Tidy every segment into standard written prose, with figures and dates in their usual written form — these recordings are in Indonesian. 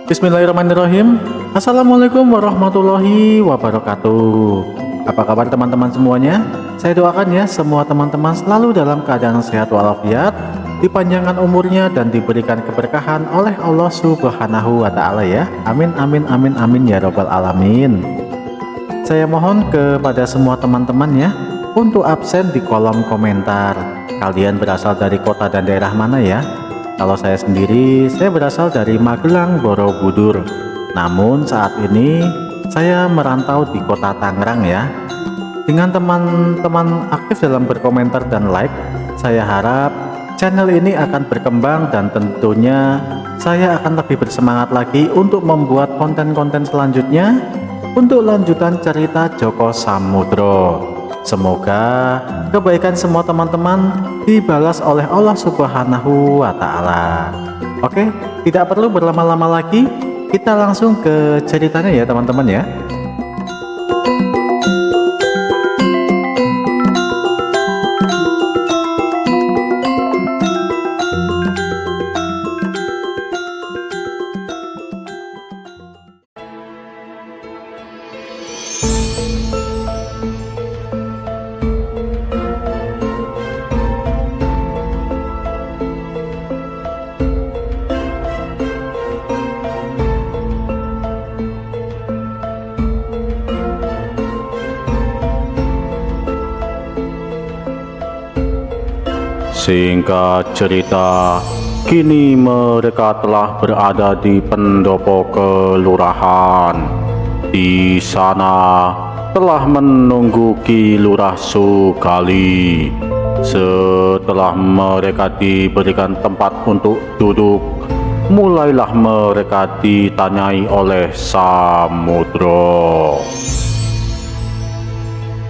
Bismillahirrahmanirrahim. Assalamualaikum warahmatullahi wabarakatuh. Apa kabar teman-teman semuanya? Saya doakan ya semua teman-teman selalu dalam keadaan sehat walafiat, dipanjangkan umurnya dan diberikan keberkahan oleh Allah Subhanahu wa Ta'ala ya. Amin amin amin amin ya robbal alamin. Saya mohon kepada semua teman-teman ya untuk absen di kolom komentar. Kalian berasal dari kota dan daerah mana ya? Kalau saya sendiri, saya berasal dari Magelang, Borobudur. Namun saat ini saya merantau di kota Tangerang ya. Dengan teman-teman aktif dalam berkomentar dan like, saya harap channel ini akan berkembang dan tentunya saya akan lebih bersemangat lagi untuk membuat konten-konten selanjutnya untuk lanjutan cerita Joko Samudro. Semoga kebaikan semua teman-teman dibalas oleh Allah Subhanahu wa Ta'ala. Oke, tidak perlu berlama-lama lagi, kita langsung ke ceritanya ya teman-teman ya. Singkat cerita, kini mereka telah berada di pendopo kelurahan. Di sana telah menunggu Ki Lurah Sugali. Setelah mereka diberikan tempat untuk duduk, mulailah mereka ditanyai oleh Samudro.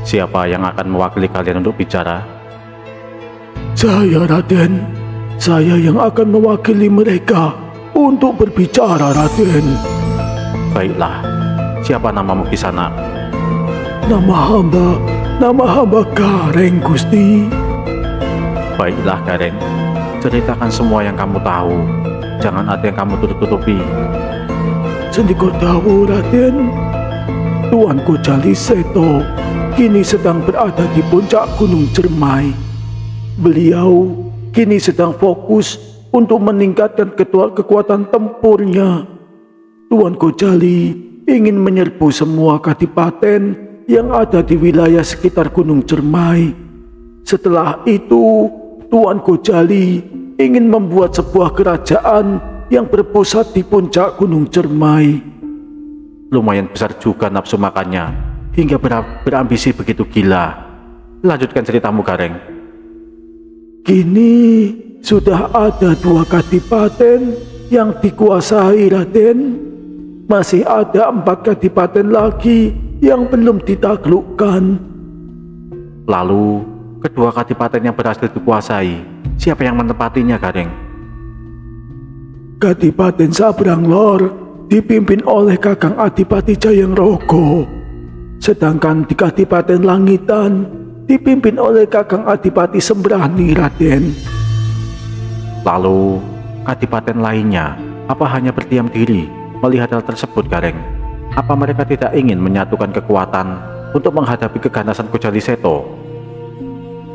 Siapa yang akan mewakili kalian untuk bicara? Saya, Raden. Saya yang akan mewakili mereka untuk berbicara, Raden. Baiklah, siapa namamu di sana? Nama hamba Gareng, Gusti. Baiklah Gareng, ceritakan semua yang kamu tahu. Jangan ada yang kamu tutup-tutupi. Sendiko dawu, Raden. Tuanku Jali Seto kini sedang berada di puncak Gunung Cermai. Beliau kini sedang fokus untuk meningkatkan kekuatan tempurnya. Tuan Kojali ingin menyerbu semua kadipaten yang ada di wilayah sekitar Gunung Cermai. Setelah itu, Tuan Kojali ingin membuat sebuah kerajaan yang berpusat di puncak Gunung Cermai. Lumayan besar juga nafsu makannya, hingga berambisi begitu gila. Lanjutkan ceritamu Gareng. Kini sudah ada 2 kadipaten yang dikuasai, Raden. Masih ada 4 kadipaten lagi yang belum ditaklukkan. Lalu, kedua kadipaten yang berhasil dikuasai, siapa yang menempatinya Gareng? Kadipaten Sabrang Lor dipimpin oleh Kakang Adipati Jayengrogo. Sedangkan di Kadipaten Langitan dipimpin oleh Kakang Adipati Sembrani, Raden. Lalu, kadipaten lainnya, apa hanya berdiam diri melihat hal tersebut, Gareng? Apa mereka tidak ingin menyatukan kekuatan untuk menghadapi keganasan Kojali Seto?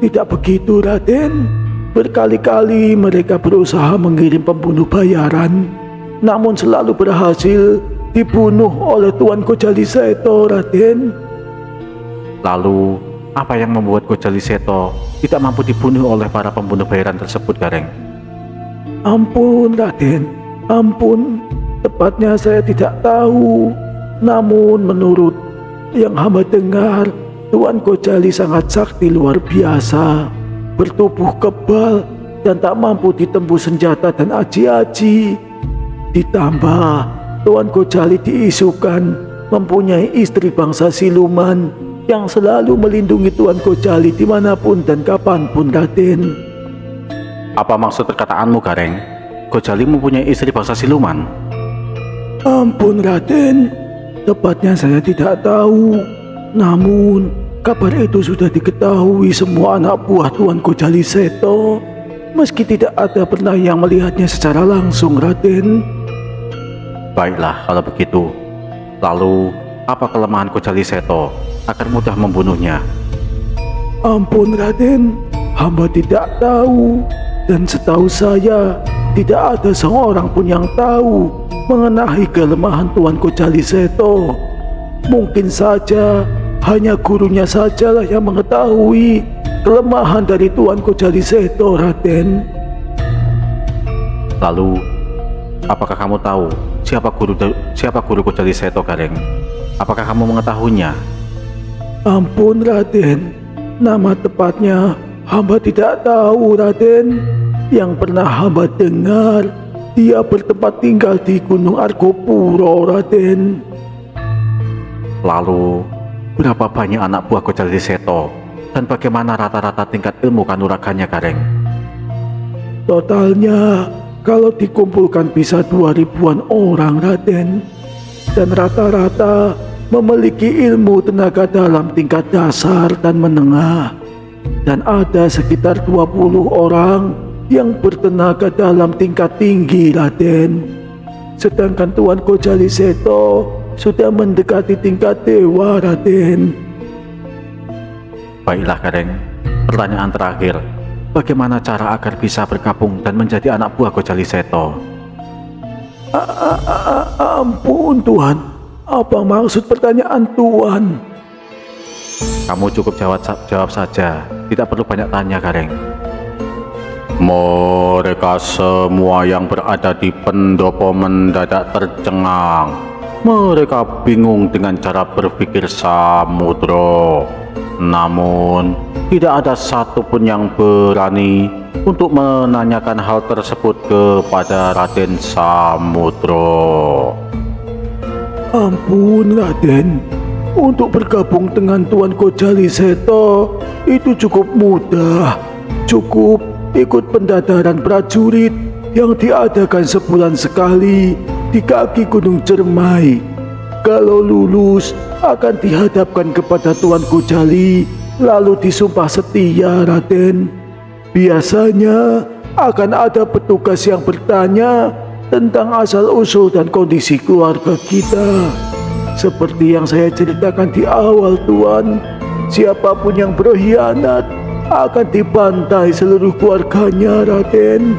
Tidak begitu, Raden. Berkali-kali mereka berusaha mengirim pembunuh bayaran, namun selalu berhasil dibunuh oleh Tuan Kojali Seto, Raden. Lalu, apa yang membuat Kojali Seto tidak mampu dibunuh oleh para pembunuh bayaran tersebut, Gareng? Ampun, Raden. Ampun. Tepatnya saya tidak tahu. Namun menurut yang hamba dengar, Tuan Kojali sangat sakti luar biasa. Bertubuh kebal dan tak mampu ditembus senjata dan aji-aji. Ditambah, Tuan Kojali diisukan mempunyai istri bangsa siluman yang selalu melindungi Tuan Kojali dimanapun dan kapanpun, Raden. Apa maksud perkataanmu, Gareng? Kojali mempunyai istri bangsa siluman? Ampun, Raden. Tepatnya saya tidak tahu. Namun, kabar itu sudah diketahui semua anak buah Tuan Kojali Seto. Meski tidak ada pernah yang melihatnya secara langsung, Raden. Baiklah kalau begitu. Lalu, apa kelemahan Kocali Seto agar mudah membunuhnya? Ampun Raden, hamba tidak tahu. Dan setahu saya, tidak ada seorang pun yang tahu mengenai kelemahan Tuan Kocali Seto. Mungkin saja hanya gurunya sajalah yang mengetahui kelemahan dari Tuan Kocali Seto, Raden. Lalu, apakah kamu tahu siapa guru Kocali Seto, Gareng? Apakah kamu mengetahuinya? Ampun Raden, nama tepatnya hamba tidak tahu, Raden. Yang pernah hamba dengar, dia bertempat tinggal di Gunung Argopuro, Raden. Lalu, berapa banyak anak buah Kocali Seto? Dan bagaimana rata-rata tingkat ilmu kanuragannya, Gareng? Totalnya, kalau dikumpulkan bisa 2000-an orang, Raden. Dan rata-rata memiliki ilmu tenaga dalam tingkat dasar dan menengah. Dan ada sekitar 20 orang yang bertenaga dalam tingkat tinggi, Raden. Sedangkan Tuan Kocali Seto sudah mendekati tingkat dewa, Raden. Baiklah, Gareng. Pertanyaan terakhir. Bagaimana cara agar bisa bergabung dan menjadi anak buah Kocali Seto? Ampun Tuan, apa maksud pertanyaan Tuan? Kamu cukup jawab saja. Tidak perlu banyak tanya, Gareng. Mereka semua yang berada di pendopo mendadak tercengang. Mereka bingung dengan cara berpikir Samudro. Namun, tidak ada satupun yang berani untuk menanyakan hal tersebut kepada Raden Samudro. Ampun Raden, untuk bergabung dengan Tuan Kocali Seto itu cukup mudah. Cukup ikut pendadaran prajurit yang diadakan sebulan sekali di kaki Gunung Cermai. Kalau lulus akan dihadapkan kepada Tuan Kocali lalu disumpah setia, Raden. Biasanya akan ada petugas yang bertanya tentang asal-usul dan kondisi keluarga kita. Seperti yang saya ceritakan di awal, Tuan, siapapun yang berkhianat akan dibantai seluruh keluarganya, Raden.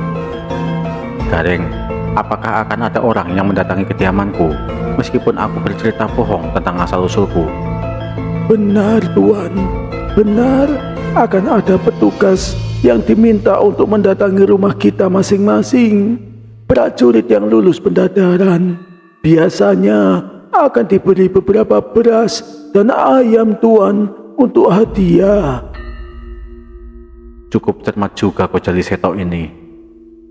Gareng, apakah akan ada orang yang mendatangi kediamanku meskipun aku bercerita bohong tentang asal-usulku? Benar, Tuan. Benar, akan ada petugas yang diminta untuk mendatangi rumah kita masing-masing. Prajurit yang lulus pendadaran biasanya akan diberi beberapa beras dan ayam, Tuan, untuk hadiah. Cukup cermat juga Kocali Seto ini,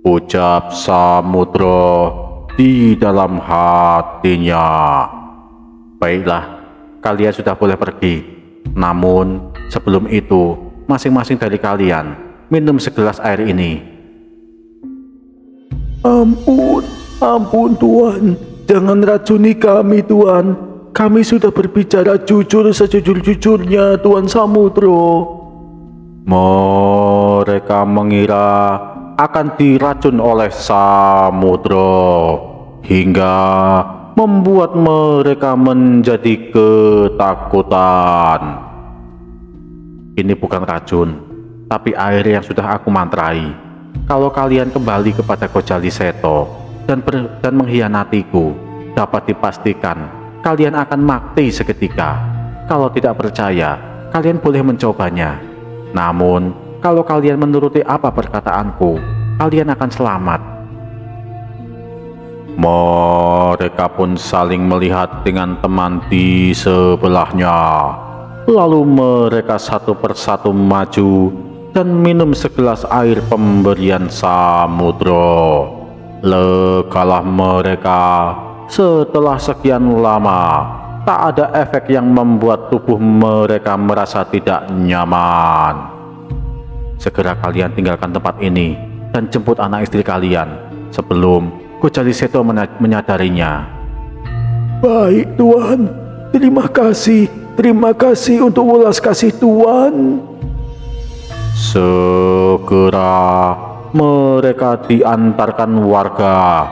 ucap Samudro di dalam hatinya. Baiklah, kalian sudah boleh pergi. Namun, sebelum itu, masing-masing dari kalian minum segelas air ini. Ampun Tuan. Jangan racuni kami, Tuan. Kami sudah berbicara jujur sejujur-jujurnya, Tuan Samudro. Mereka mengira akan diracun oleh Samudro hingga membuat mereka menjadi ketakutan. Ini bukan racun, tapi air yang sudah aku mantrai. Kalau kalian kembali kepada Kocali Seto dan mengkhianatiku, dapat dipastikan kalian akan mati seketika. Kalau tidak percaya, kalian boleh mencobanya. Namun, kalau kalian menuruti apa perkataanku, kalian akan selamat. Mereka pun saling melihat dengan teman di sebelahnya. Lalu mereka satu persatu maju dan minum segelas air pemberian Samudro. Legalah mereka. Setelah sekian lama, tak ada efek yang membuat tubuh mereka merasa tidak nyaman. Segera kalian tinggalkan tempat ini dan jemput anak istri kalian sebelum Kocali Seto menyadarinya. Baik, Tuan. Terima kasih. Terima kasih untuk welas kasih Tuan. Segera mereka diantarkan warga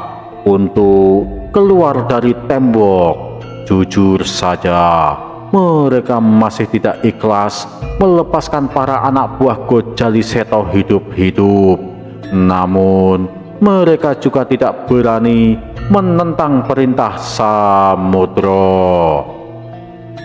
untuk keluar dari tembok. Jujur saja, mereka masih tidak ikhlas melepaskan para anak buah Gojali Seto hidup-hidup. Namun, mereka juga tidak berani menentang perintah Samudro.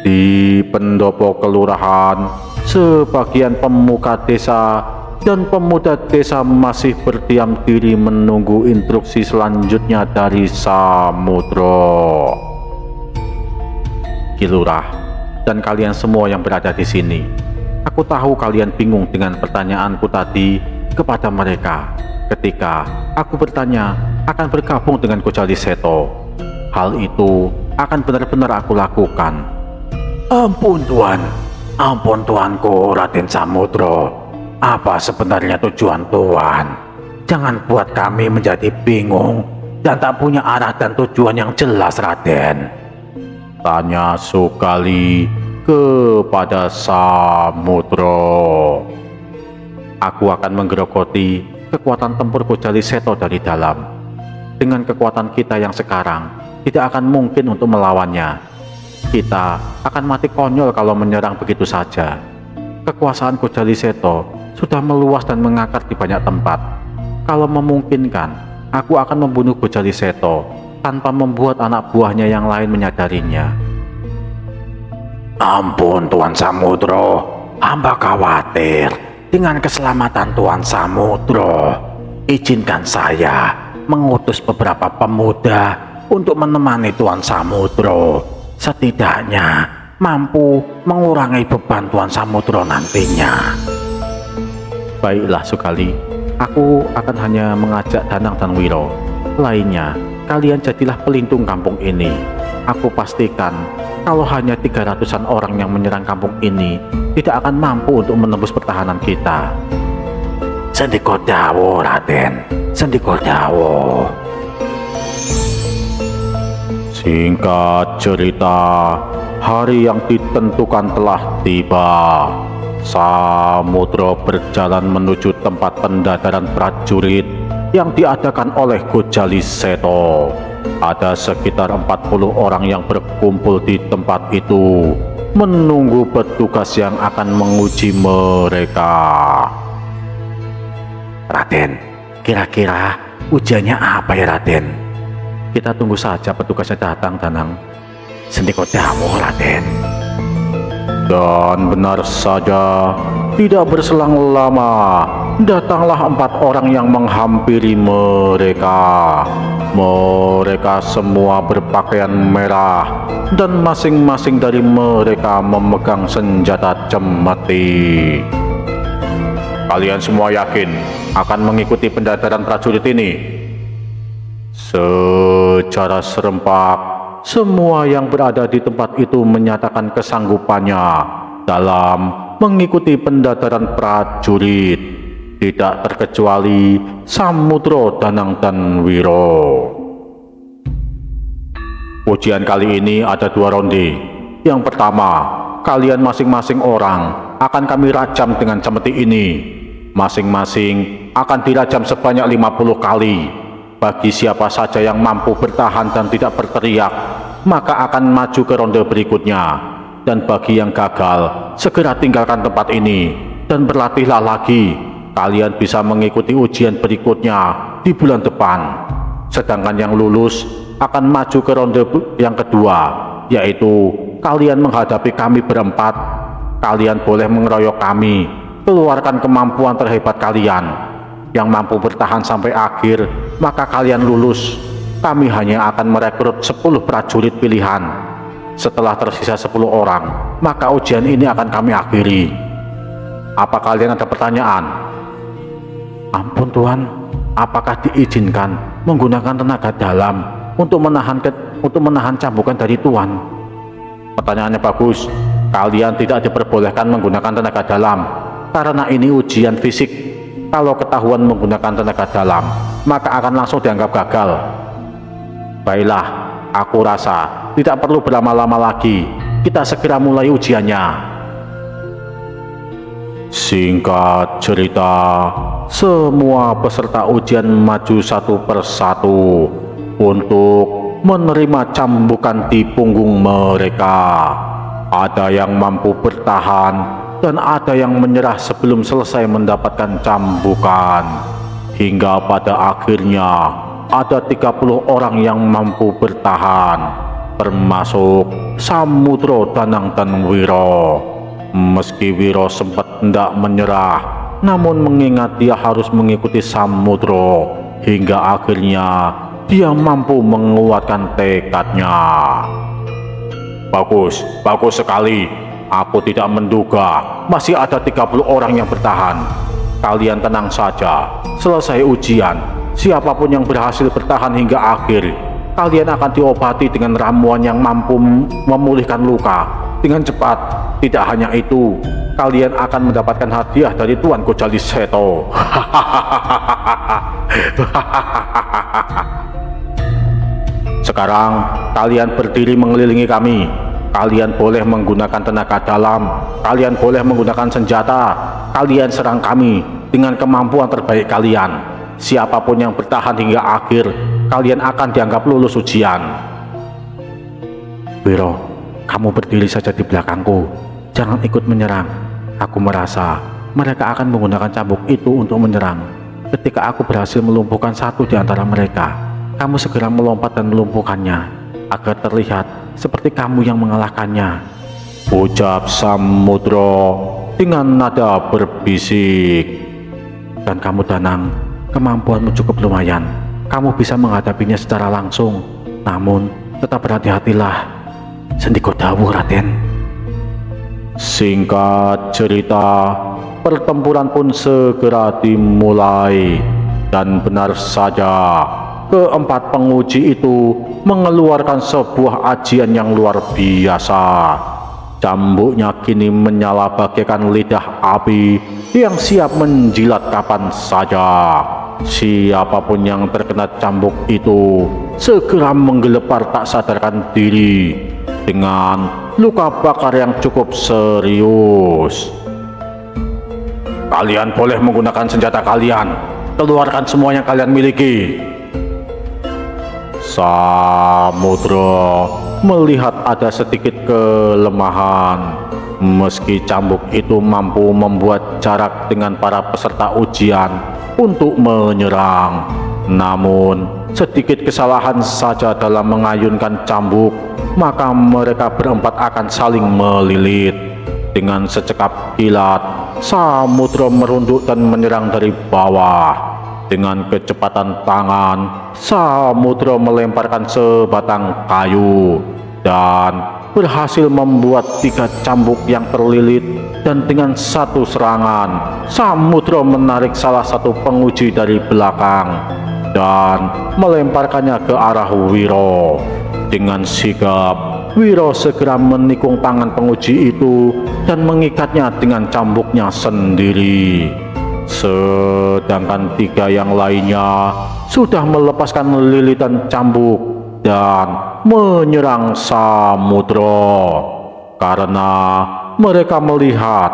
Di pendopo kelurahan, sebagian pemuka desa dan pemuda desa masih berdiam diri menunggu instruksi selanjutnya dari Samudro. Kilurah dan kalian semua yang berada di sini, aku tahu kalian bingung dengan pertanyaanku tadi kepada mereka ketika aku bertanya akan bergabung dengan Gojali Seto. Hal itu akan benar-benar aku lakukan. Ampun tuanku Raden Samudro. Apa sebenarnya tujuan Tuan? Jangan buat kami menjadi bingung dan tak punya arah dan tujuan yang jelas, Raden. Tanya Sukali kepada Samudro. Aku akan menggerogoti kekuatan tempur Gojali Seto dari dalam. Dengan kekuatan kita yang sekarang, tidak akan mungkin untuk melawannya. Kita akan mati konyol kalau menyerang begitu saja. Kekuasaan Gojali Seto sudah meluas dan mengakar di banyak tempat. Kalau memungkinkan, aku akan membunuh Gojali Seto tanpa membuat anak buahnya yang lain menyadarinya. Ampun Tuan Samudro, hamba khawatir dengan keselamatan Tuan Samudro. Izinkan saya mengutus beberapa pemuda untuk menemani Tuan Samudro. Setidaknya mampu mengurangi beban Tuan Samudro nantinya. Baiklah Sukali, aku akan hanya mengajak Danang dan Wiro. Lainnya, kalian jadilah pelindung kampung ini. Aku pastikan kalau hanya 300-an orang yang menyerang kampung ini tidak akan mampu untuk menembus pertahanan kita. Sendika dawuh Raden, sendika dawuh. Singkat cerita, hari yang ditentukan telah tiba. Samudro berjalan menuju tempat pendadaran prajurit yang diadakan oleh Gojali Seto. Ada sekitar 40 orang yang berkumpul di tempat itu, menunggu petugas yang akan menguji mereka. Raden, kira-kira ujiannya apa ya Raden? Kita tunggu saja petugasnya datang, Danang. Sendika dawuh Raden. Dan benar saja, tidak berselang lama, datanglah 4 orang yang menghampiri mereka. Mereka semua berpakaian merah, dan masing-masing dari mereka memegang senjata cemeti. Kalian semua yakin akan mengikuti pendadaran prajurit ini? Secara serempak, semua yang berada di tempat itu menyatakan kesanggupannya dalam mengikuti pendadaran prajurit, tidak terkecuali Samudro, Danang, dan Wiro. Ujian kali ini ada 2 ronde. Yang pertama, kalian masing-masing orang akan kami rajam dengan cemeti ini. Masing-masing akan dirajam sebanyak 50 kali. Bagi siapa saja yang mampu bertahan dan tidak berteriak, maka akan maju ke ronde berikutnya. Dan bagi yang gagal, segera tinggalkan tempat ini dan berlatihlah lagi. Kalian bisa mengikuti ujian berikutnya di bulan depan. Sedangkan yang lulus akan maju ke ronde yang kedua, yaitu kalian menghadapi kami berempat. Kalian boleh mengeroyok kami, keluarkan kemampuan terhebat kalian. Yang mampu bertahan sampai akhir, maka kalian lulus. Kami hanya akan merekrut 10 prajurit pilihan. Setelah tersisa 10 orang, maka ujian ini akan kami akhiri. Apa kalian ada pertanyaan? Ampun Tuan, apakah diizinkan menggunakan tenaga dalam untuk menahan cambukan dari Tuan? Pertanyaannya bagus. Kalian tidak diperbolehkan menggunakan tenaga dalam karena ini ujian fisik. Kalau ketahuan menggunakan tenaga dalam, maka akan langsung dianggap gagal. Baiklah, aku rasa tidak perlu berlama-lama lagi. Kita segera mulai ujiannya. Singkat cerita, semua peserta ujian maju satu persatu untuk menerima cambukan di punggung mereka. Ada yang mampu bertahan dan ada yang menyerah sebelum selesai mendapatkan cambukan. Hingga pada akhirnya ada 30 orang yang mampu bertahan, termasuk Samudro, Danang, dan Wiro. Meski Wiro sempat hendak menyerah, namun mengingat dia harus mengikuti Samudro, hingga akhirnya dia mampu menguatkan tekadnya. Bagus sekali. Aku tidak menduga masih ada 30 orang yang bertahan. Kalian tenang saja. Selesai ujian, siapapun yang berhasil bertahan hingga akhir, kalian akan diobati dengan ramuan yang mampu memulihkan luka dengan cepat. Tidak hanya itu, kalian akan mendapatkan hadiah dari Tuanku Jaliseto. Sekarang kalian berdiri mengelilingi kami. Kalian boleh menggunakan tenaga dalam, kalian boleh menggunakan senjata, kalian serang kami dengan kemampuan terbaik kalian. Siapapun yang bertahan hingga akhir, kalian akan dianggap lulus ujian. Wiro, kamu berdiri saja di belakangku, jangan ikut menyerang. Aku merasa mereka akan menggunakan cambuk itu untuk menyerang. Ketika aku berhasil melumpuhkan satu di antara mereka, kamu segera melompat dan melumpuhkannya, agar terlihat seperti kamu yang mengalahkannya, ucap Samudro dengan nada berbisik. Dan kamu, Danang, kemampuanmu cukup lumayan. Kamu bisa menghadapinya secara langsung, namun tetap berhati-hatilah. Sendiko dawuh, Raden. Singkat cerita, pertempuran pun segera dimulai. Dan benar saja, keempat penguji itu mengeluarkan sebuah ajian yang luar biasa. Cambuknya kini menyala bagaikan lidah api yang siap menjilat kapan saja. Siapapun yang terkena cambuk itu segera menggelepar tak sadarkan diri dengan luka bakar yang cukup serius. Kalian boleh menggunakan senjata kalian. Keluarkan semua yang kalian miliki. Samudro melihat ada sedikit kelemahan. Meski cambuk itu mampu membuat jarak dengan para peserta ujian untuk menyerang, namun sedikit kesalahan saja dalam mengayunkan cambuk, maka mereka berempat akan saling melilit. Dengan secekap kilat, Samudro merunduk dan menyerang dari bawah. Dengan kecepatan tangan, Samudro melemparkan sebatang kayu dan berhasil membuat 3 cambuk yang terlilit. Dan dengan satu serangan, Samudro menarik salah satu penguji dari belakang dan melemparkannya ke arah Wiro. Dengan sigap, Wiro segera menikung tangan penguji itu dan mengikatnya dengan cambuknya sendiri. Sedangkan 3 yang lainnya sudah melepaskan lilitan cambuk dan menyerang Samudro, karena mereka melihat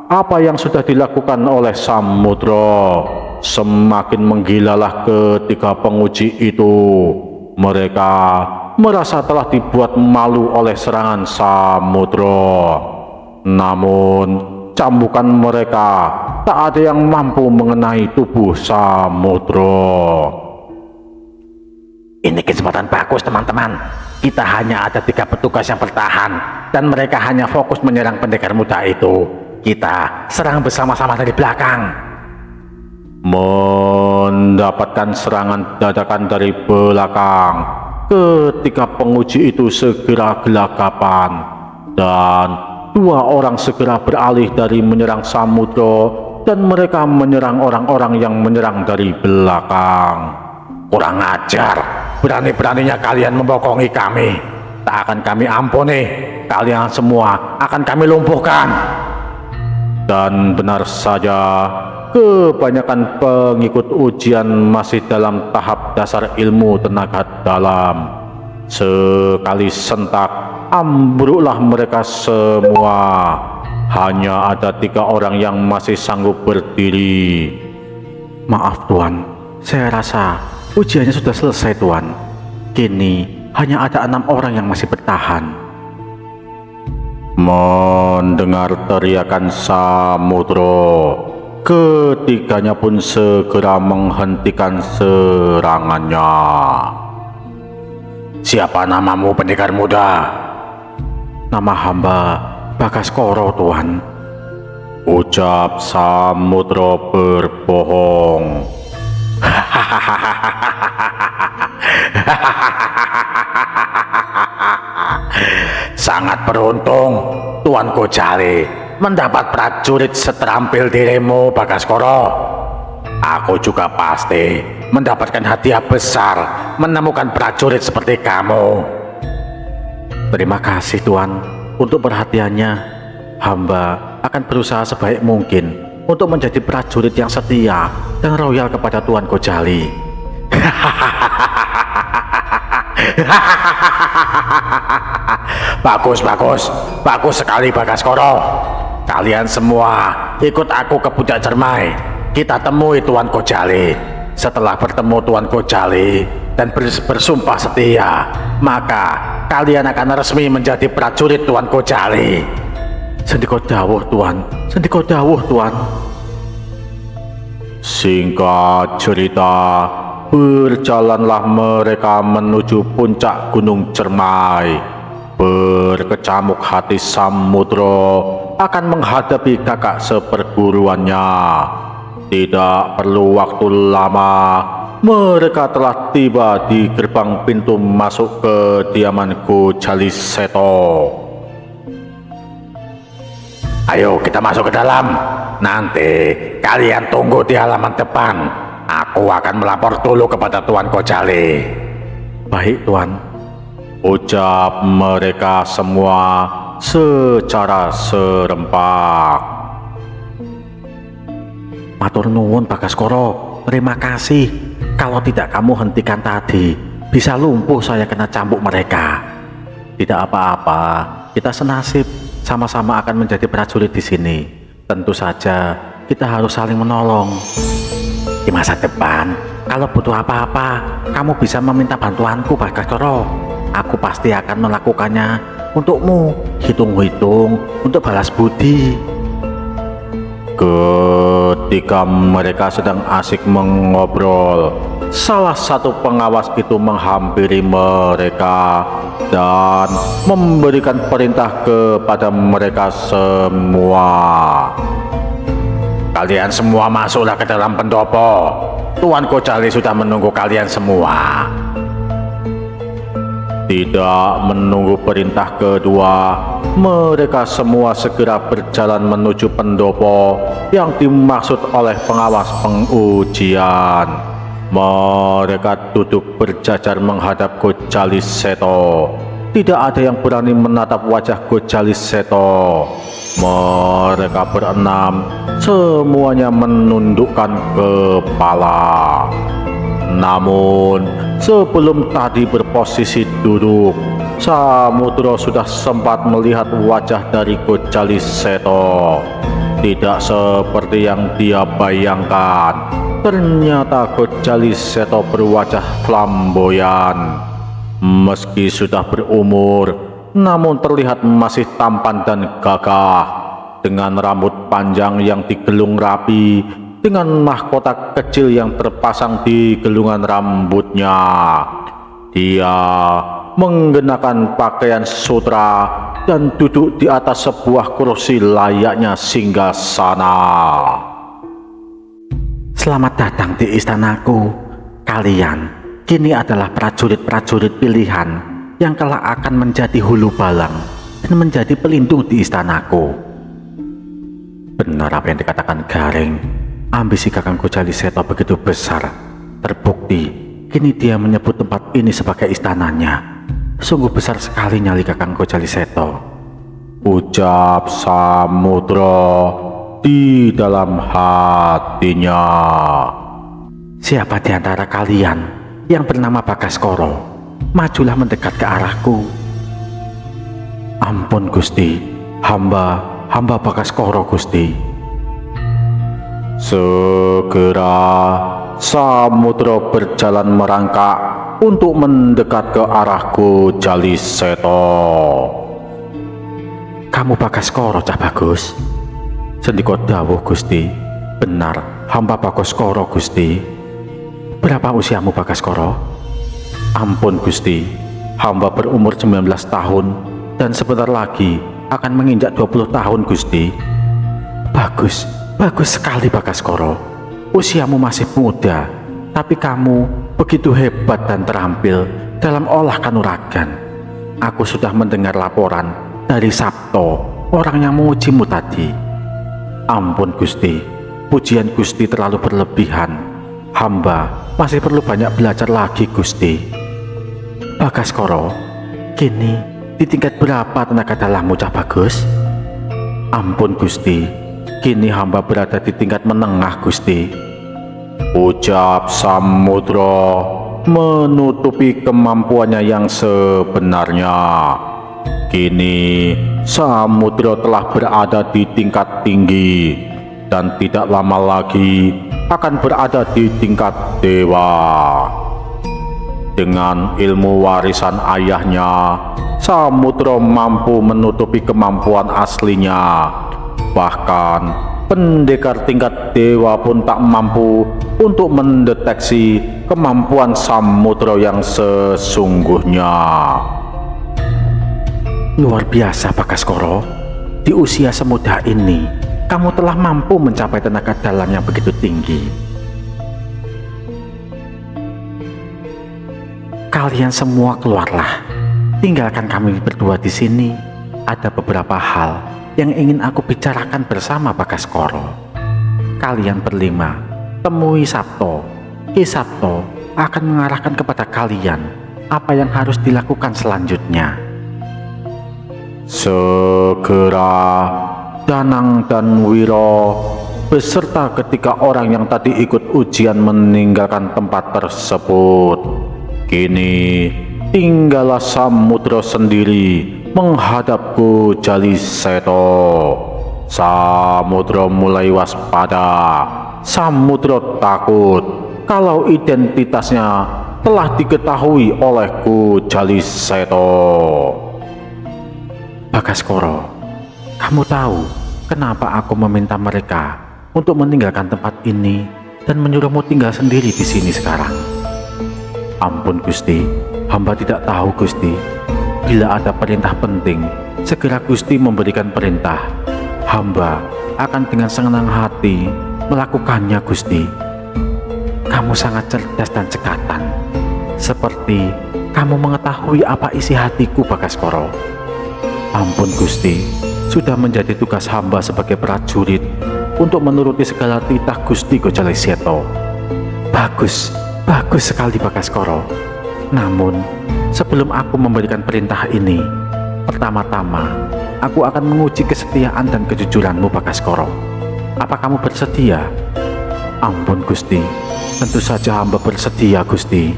apa yang sudah dilakukan oleh Samudro. Semakin menggilalah ketiga penguji itu. Mereka merasa telah dibuat malu oleh serangan Samudro. Namun cambukan mereka tak ada yang mampu mengenai tubuh Samudro. Ini kesempatan bagus, teman-teman. Kita hanya ada 3 petugas yang bertahan dan mereka hanya fokus menyerang pendekar muda itu. Kita serang bersama-sama dari belakang. Mendapatkan serangan dadakan dari belakang, ketiga penguji itu segera gelagapan dan 2 orang segera beralih dari menyerang Samudro dan mereka menyerang orang-orang yang menyerang dari belakang. Kurang ajar, berani-beraninya kalian membokongi kami. Tak akan kami ampuni, kalian semua akan kami lumpuhkan. Dan benar saja, kebanyakan pengikut ujian masih dalam tahap dasar ilmu tenaga dalam. Sekali sentak, ambruklah mereka semua. Hanya ada 3 orang yang masih sanggup berdiri. Maaf Tuan, saya rasa ujiannya sudah selesai Tuan. Kini hanya ada 6 orang yang masih bertahan. Mendengar teriakan Samudro, ketiganya pun segera menghentikan serangannya. Siapa namamu, pendekar muda? Nama hamba Bagaskoro, Tuan. Ucap Samudro berbohong. Sangat beruntung Tuan Gojali mendapat prajurit seterampil dirimu, Bagaskoro. Aku juga pasti mendapatkan hadiah besar menemukan prajurit seperti kamu. Terima kasih, Tuan, untuk perhatiannya. Hamba akan berusaha sebaik mungkin untuk menjadi prajurit yang setia dan loyal kepada Tuan Gojali. Bagus sekali, Bagaskoro. Kalian semua ikut aku ke Puncak Cermai. Kita temui Tuan Gojali. Setelah bertemu Tuan Gojali dan bersumpah setia, maka kalian akan resmi menjadi prajurit Tuan Gojali. Sendika dawuh, Tuan. Sendika dawuh, Tuan. Singkat cerita, berjalanlah mereka menuju puncak Gunung Cermai. Berkecamuk hati Samudro akan menghadapi kakak seperguruannya. Tidak perlu waktu lama, mereka telah tiba di gerbang pintu masuk ke kediaman Gojali Seto. Ayo kita masuk ke dalam. Nanti kalian tunggu di halaman depan. Aku akan melapor dulu kepada Tuan Gojali. Baik, Tuan. Ucap mereka semua secara serempak. Matur nuwun, Bagaskoro. Terima kasih. Kalau tidak kamu hentikan tadi, bisa lumpuh saya kena cambuk mereka. Tidak apa-apa. Kita senasib. Sama-sama akan menjadi prajurit di sini. Tentu saja kita harus saling menolong. Di masa depan, kalau butuh apa-apa, kamu bisa meminta bantuanku, Bagaskoro. Aku pasti akan melakukannya untukmu. Hitung-hitung untuk balas budi. Ketika mereka sedang asik mengobrol, salah satu pengawas itu menghampiri mereka dan memberikan perintah kepada mereka semua. Kalian semua masuklah ke dalam pendopo. Tuan Gojali sudah menunggu kalian semua. Tidak menunggu perintah kedua, mereka semua segera berjalan menuju pendopo yang dimaksud oleh pengawas pengujian. Mereka duduk berjajar menghadap Gojali Seto. Tidak ada yang berani menatap wajah Gojali Seto. Mereka berenam semuanya menundukkan kepala. Namun sebelum tadi berposisi duduk, Samudro sudah sempat melihat wajah dari Gojali Seto. Tidak seperti yang dia bayangkan. Ternyata Gojali Seto berwajah flamboyan. Meski sudah berumur, namun terlihat masih tampan dan gagah. Dengan rambut panjang yang digelung rapi, dengan mahkota kecil yang terpasang di gelungan rambutnya. Dia mengenakan pakaian sutra dan duduk di atas sebuah kursi layaknya singgasana. Selamat datang di istanaku. Kalian kini adalah prajurit-prajurit pilihan yang kelak akan menjadi hulu balang dan menjadi pelindung di istanaku. Benar apa yang dikatakan Garing. Ambisi Kakang Gojali Seto begitu besar. Terbukti kini dia menyebut tempat ini sebagai istananya. Sungguh besar sekali nyali Kakang Gojali Seto. Ucap Samudro di dalam hatinya. Siapa di antara kalian yang bernama Bagaskoro? Majulah mendekat ke arahku. Ampun Gusti, hamba Bagaskoro Gusti. Segera Samudro berjalan merangkak untuk mendekat ke arahku Jaliseto. Kamu Bagaskara Cah Bagus? Sendika dawuh Gusti. Benar, hamba Bagaskara Gusti. Berapa usiamu Bagaskara? Ampun Gusti, hamba berumur 19 tahun dan sebentar lagi akan menginjak 20 tahun Gusti. Bagus, bagus sekali Bagaskara. Usiamu masih muda, tapi kamu begitu hebat dan terampil dalam olah kanuragan. Aku sudah mendengar laporan dari Sabto, orang yang mengujimu tadi. Ampun Gusti, pujian Gusti terlalu berlebihan. Hamba masih perlu banyak belajar lagi Gusti. Bagaskara, kini di tingkat berapa tenaga dalammu Cah Bagus? Ampun Gusti, kini hamba berada di tingkat menengah Gusti. Ucap Samudra menutupi kemampuannya yang sebenarnya. Kini Samudra telah berada di tingkat tinggi dan tidak lama lagi akan berada di tingkat dewa. Dengan ilmu warisan ayahnya, Samudra mampu menutupi kemampuan aslinya. Bahkan pendekar tingkat dewa pun tak mampu untuk mendeteksi kemampuan Samudra yang sesungguhnya. Luar biasa Bagaskara, di usia semuda ini kamu telah mampu mencapai tenaga dalam yang begitu tinggi. Kalian semua keluarlah, tinggalkan kami berdua di sini. Ada beberapa hal yang ingin aku bicarakan bersama Bagaskara. Kalian berlima temui Sabto. Ki Sabto akan mengarahkan kepada kalian apa yang harus dilakukan selanjutnya. Segera Danang dan Wiro beserta ketiga orang yang tadi ikut ujian meninggalkan tempat tersebut. Kini tinggallah Samudra sendiri menghadapku Jaliseto. Samudra mulai waspada. Samudra takut kalau identitasnya telah diketahui olehku Jaliseto. Bagaskara, kamu tahu kenapa aku meminta mereka untuk meninggalkan tempat ini dan menyuruhmu tinggal sendiri di sini sekarang? Ampun Gusti, hamba tidak tahu Gusti. Bila ada perintah penting, segera Gusti memberikan perintah. Hamba akan dengan senang hati melakukannya Gusti. Kamu sangat cerdas dan cekatan. Seperti kamu mengetahui apa isi hatiku Bagaskara. Ampun Gusti, sudah menjadi tugas hamba sebagai prajurit untuk menuruti segala titah Gusti Jaliseto. Bagus, bagus sekali Bagaskara. Namun, sebelum aku memberikan perintah ini, pertama-tama aku akan menguji kesetiaan dan kejujuranmu Bagaskara. Apa kamu bersedia? Ampun Gusti, tentu saja hamba bersedia Gusti.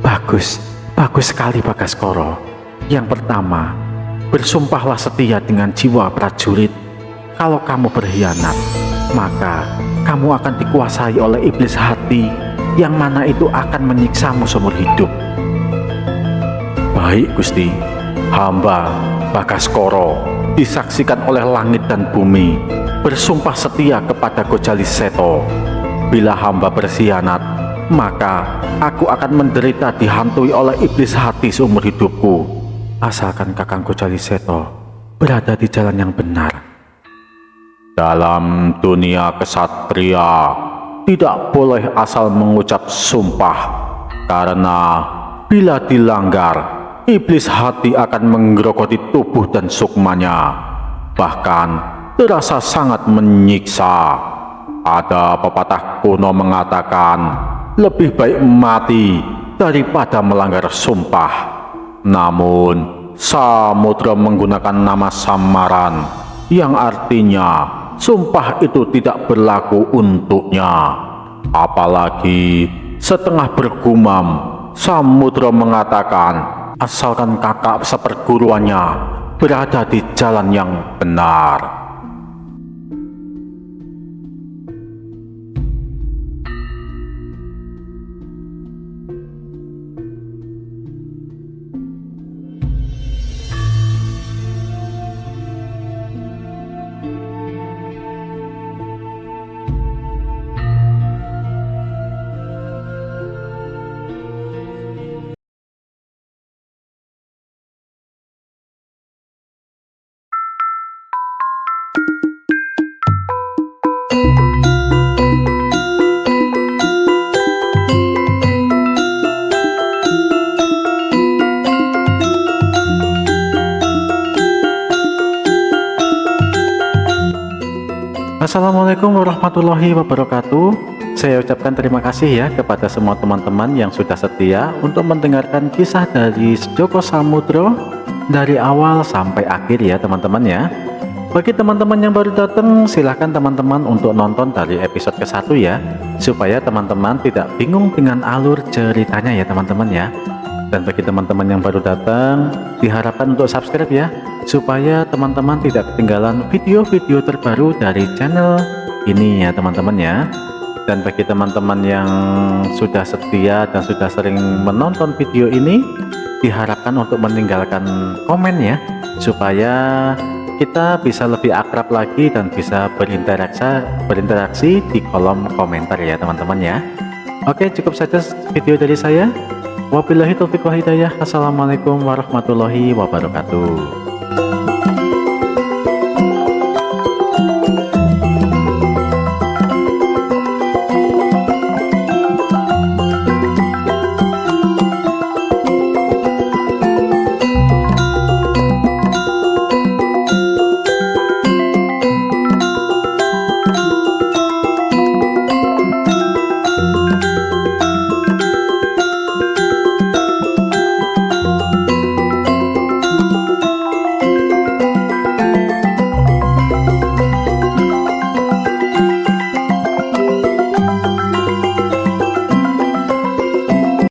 Bagus, bagus sekali Bagaskara. Yang pertama, bersumpahlah setia dengan jiwa prajurit. Kalau kamu berkhianat, maka kamu akan dikuasai oleh iblis hati, yang mana itu akan menyiksamu seumur hidup. Baik Gusti, hamba Bagaskara disaksikan oleh langit dan bumi bersumpah setia kepada Jaliseto. Bila hamba berkhianat, maka aku akan menderita dihantui oleh iblis hati seumur hidupku. Asalkan Kakangku Jaliseto berada di jalan yang benar. Dalam dunia kesatria, tidak boleh asal mengucap sumpah, karena bila dilanggar, iblis hati akan menggerogoti tubuh dan sukmanya, bahkan terasa sangat menyiksa. Ada pepatah kuno mengatakan, lebih baik mati daripada melanggar sumpah. Namun, Samudra menggunakan nama samaran, yang artinya sumpah itu tidak berlaku untuknya. Apalagi setengah bergumam, Samudra mengatakan, asalkan kakak seperguruannya berada di jalan yang benar. Assalamualaikum warahmatullahi wabarakatuh. Saya ucapkan terima kasih ya kepada semua teman-teman yang sudah setia untuk mendengarkan kisah dari Joko Samudro dari awal sampai akhir ya teman-teman ya. Bagi teman-teman yang baru datang, silahkan teman-teman untuk nonton dari episode ke-1 ya, supaya teman-teman tidak bingung dengan alur ceritanya ya teman-teman ya. Dan bagi teman-teman yang baru datang, diharapkan untuk subscribe ya, supaya teman-teman tidak ketinggalan video-video terbaru dari channel ini ya teman-teman ya. Dan bagi teman-teman yang sudah setia dan sudah sering menonton video ini, diharapkan untuk meninggalkan komen ya, supaya kita bisa lebih akrab lagi dan bisa berinteraksi di kolom komentar ya teman-teman ya. Oke, cukup saja video dari saya. Wabillahi taufiq wal hidayah. Assalamualaikum warahmatullahi wabarakatuh.